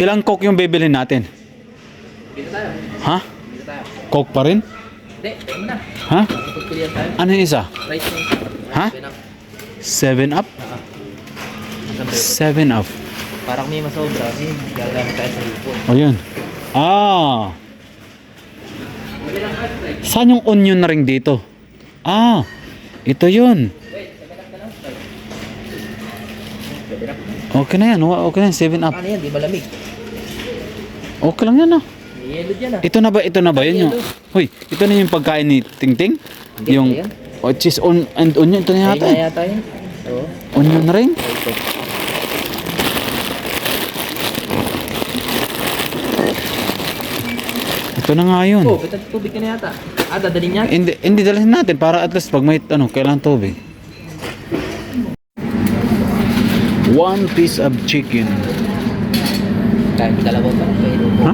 Ilang Coke yung bibilhin natin? Dito tayo. Ha? Dito tayo. Coke pa rin? Hindi, ayun na. Ha? Pagpilihan tayo. Ano yung isa? Price mo. Ha? 7 Up? 7 Up. Parang may masobra. Gagamit tayo sa lupon. O yun. Ah. Saan yung onion na ring dito? Ah. Ito yun. Okay na yan. Okay na yan. 7 Up. Ano yan? Di malamig. Okay lang yan ah. May yellow dyan ah. Ito na ba? Ito na ba? Yun yung... Hoy, ito na yung pagkain ni Tingting? Hindi, Yung... yan. Oh, cheese on and onion. Ito na yata. Ayun na yata yun. Oo. Onion na rin? Ito. Ito na nga yun. Oh, betal tubig ka na yata. Ah, dadalhin niya? Hindi dalhin natin para at least pag may kailangan tubig. 1 piece of chicken. Kahit dalawa pa. Ha?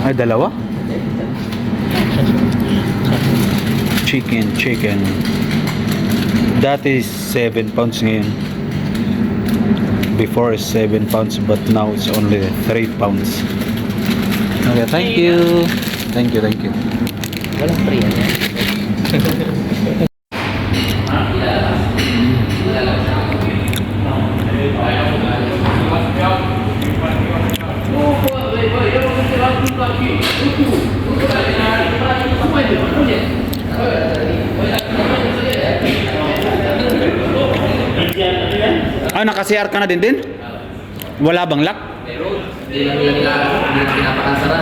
Ay, dalawa? Chicken. That is 7 pounds ngayon. Before is 7 pounds but now it's only 3 pounds. Okay, thank you. Thank you. Walang free yan. Ah, naka-CR ka na din? Wala bang lock? Pero, hindi lang pinapakasara.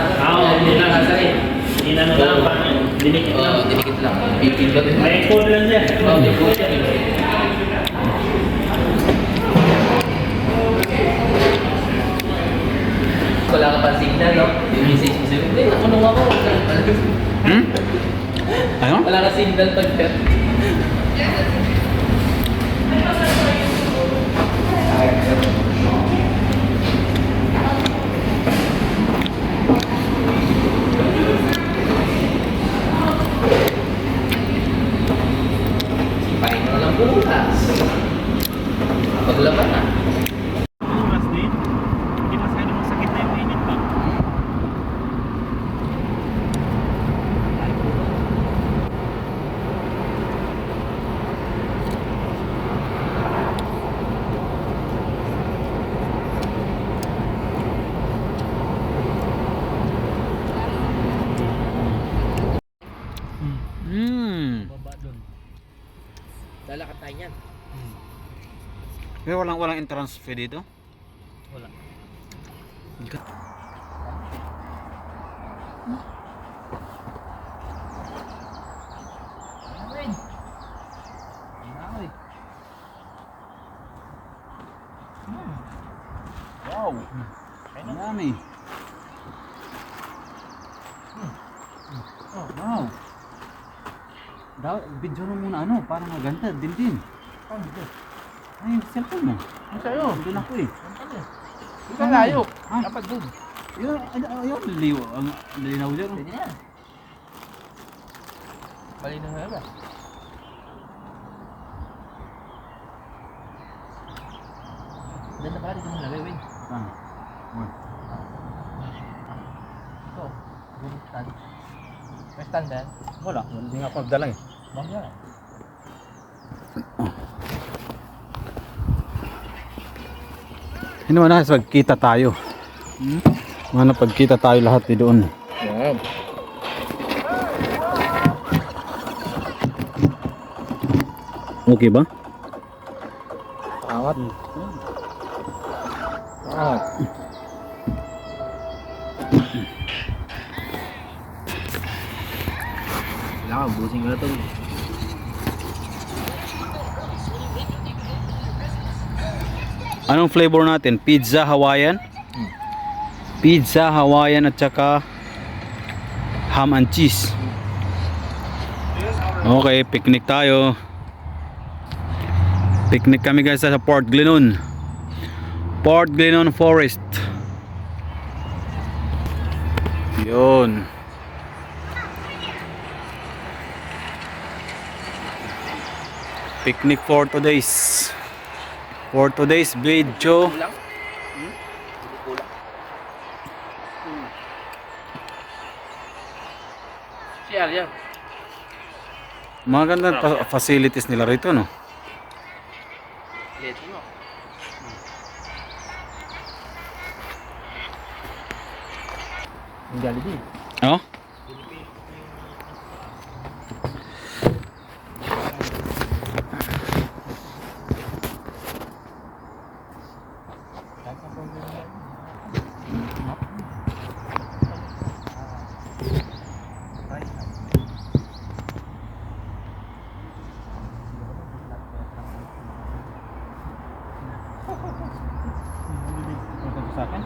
Hindi lang kasara eh. Hindi na lang pa. Dinikit lang. Oo, dinikit lang. Pipindot. May code lang yan. Oo, may code yan. Wala ka pa signal, no? Yung message mo sa'yo, hindi, nakulong ako. Ano? Wala ka signal pag pahin mo na lang bukas. Paglaban na. Oras din. Hindi masyado masakit na yung init pa. Baba doon. Lalakad tayo niyan. Pero walang entrance fee dito? Wala. Wow! Ang dami. Oh, wow! Video mo muna para maganda din. Ay, yung cellphone mo. Ang sa'yo. Doon ako eh. Hindi ka layo. Ah. Dapat doon. Ayun, liw. Ang linaw dyan. Pwede yan. Malinaw na ba? Diyan na pala dito mo lagay, Win. Ah. Ito. Good stand. May stand yan? Wala, hindi nga ako nagdala eh. Bang yan. Hindi mo na, pagkita tayo. Mga pagkita tayo lahat di doon. Yan. Okay ba? Angat. Angat. Kailangan, busin ko na ito. Anong flavor natin? Pizza Hawaiian? Pizza Hawaiian at saka ham and cheese. Okay, picnic tayo. Picnic kami guys sa Port Glenon. Port Glenon Forest. Yun. Picnic for today's. For today's video. Siya, yan. Maganda facilities nila rito, no? Leto mo. Ang Jollibee. Oh? Sa akin?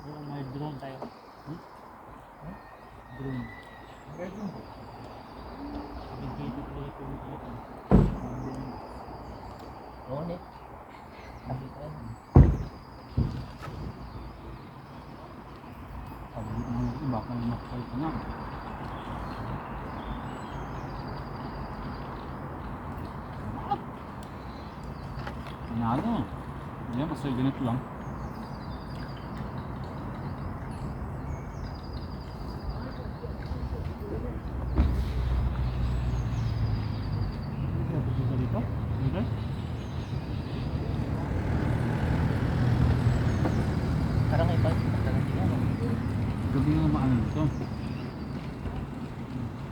May drone tayo. Drone. Dedicated ulit yung dito. Oo, ne. Nakita yan. Sabi ng iba kung makasal ka na. Panalo. Hindi, basta ganito lang. Dito? Dito? Parang iba. Parang tingnan mo. Gabi nga maano dito.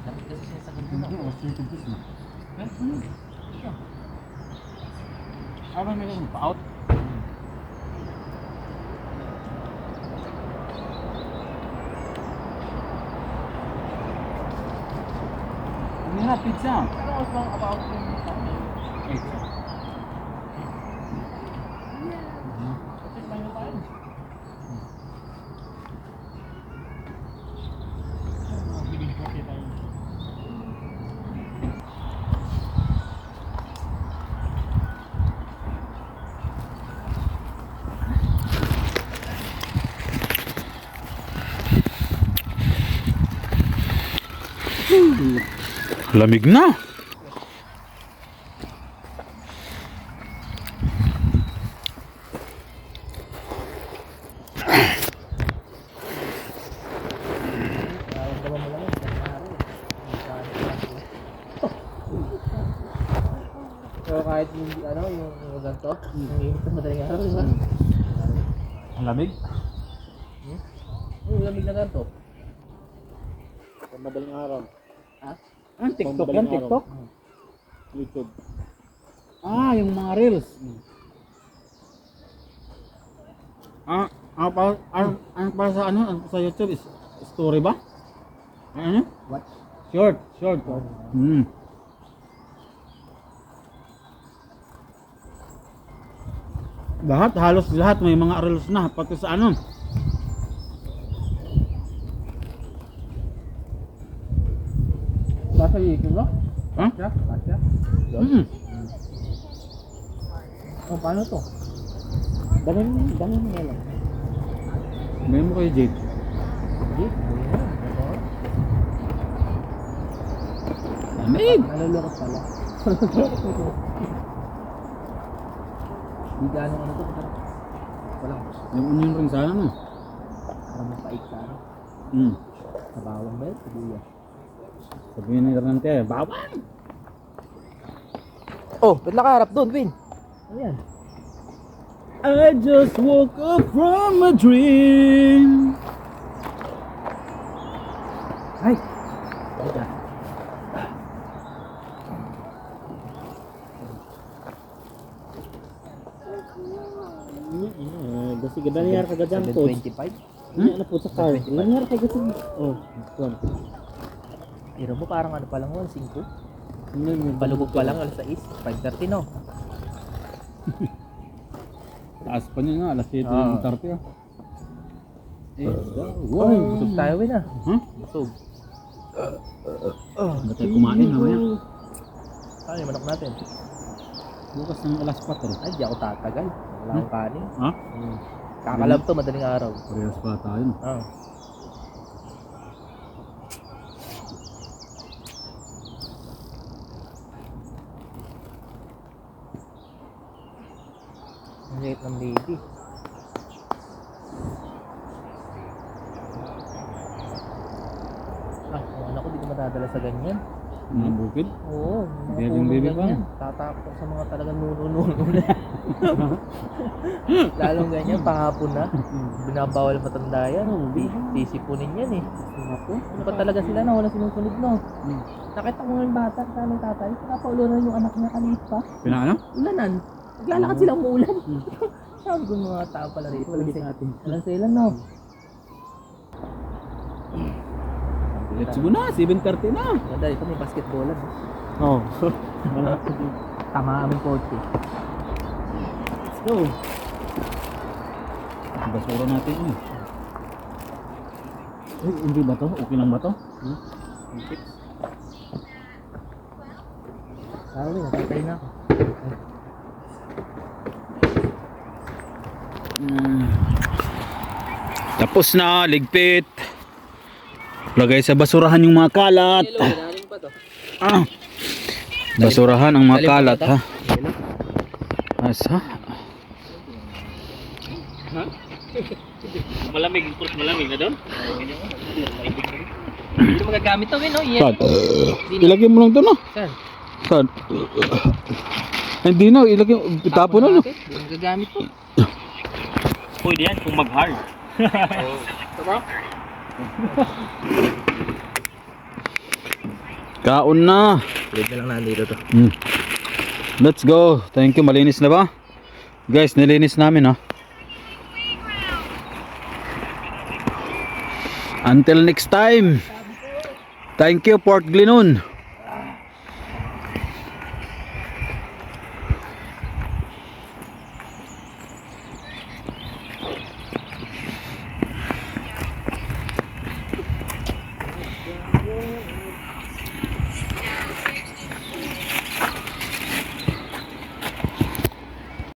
Dapat kasi siya sa Hindi, ganda. Australia to this na. Eh, ano? Ano may ganun pa-out? Hindi na, pizza. Pero mas lang about yung Pizza. Lamig na. Pero kahit hindi ano, yung ganito, yung init na madaling araw, di ba? Ang lamig? Yung lamig na ganito. Madaling araw. Ha? Ah, TikTok yan, Pambaling TikTok? YouTube. Ah, yung mga reels. Para sa ano, sa YouTube is story ba? Ano? What? Short. Hmm. Halos lahat may mga reels na, pati sa ano. Basta YouTube, no? Ha? Basta? Mm. Oh, paano to? Dami mo nga lang. May mo kay Jake. Hindi, Lamig! nalulukot pala. Hindi gano'ng ano to. Walang, Yung onion ring sana no? parang mapait ka ano. Hmm. Sa bawang ba yun? Sibuyas. Sabihin ni Hernante, bawang! Oh, ba't nakaharap doon, Vin? Ano yan? I just woke up from a dream. Ay! Teka. Kasi ganda niya kagad yan po. 725? Ano po sa car? Nangyari kagad yan. Oh, one. Tira mo parang ano pa lang 1.5? Ano yun? Palubog pa lang, alas 6. 5.30 no? Taas pa niya nga, alas 7 Oo. yung 30 ah. Wow, busog tayo na. Huh? Busog. Hindi tayo kumain mamaya. Ano yung manok natin? Bukas ng alas 4. Ay, di ako tatagal. Wala akong kanin. Ha? Kakalab to, madaling araw. Parehas pa tayo no? Ah. Ang liit ng baby. Ang anak ko di ko matadala sa ganyan. Mga bukid. Oo, mga Baby, punong baby ganyan. Tatakot sa mga talagang nuno-nuno na. Lalong ganyan, pahapon na. Binabawal matanda yan. Sisipunin yan eh. Ano pa talaga sila na wala sinusunod no? Nakita ko nga yung bata, kanong tatay. Napaulunan yung anak niya kanit pa. Pinaano? Ulanan. Naglalakad silang umuulan. Sabi ko mga tao pala rito. Walang sila no. Let's go na, 7:30 na. Ganda, ito may basketballan. Oh. Tama aming kotse. Let's go. Basura natin eh. Ay, hindi ba to? Okay lang ba to? Sabi, natatay na ako. Tapos na, ligpit. Lagay sa basurahan yung mga kalat. Ilalim pa to. Ah. Basurahan ang mga Ilalim pa kalat to? ha. Asa? Malamig, malamig na doon? Hindi magagamit to, no? Saan? Ilagay mo lang doon no? Saan? Saan? Hindi na, ilagay, itapo na no? Hindi magagamit to. Pwede yan kung mag-hard. Tama? Kaon na. Pwede na lang nandito to. Let's go. Thank you. Malinis na ba? Guys, nilinis namin ha. Until next time. Thank you, Port Glenon.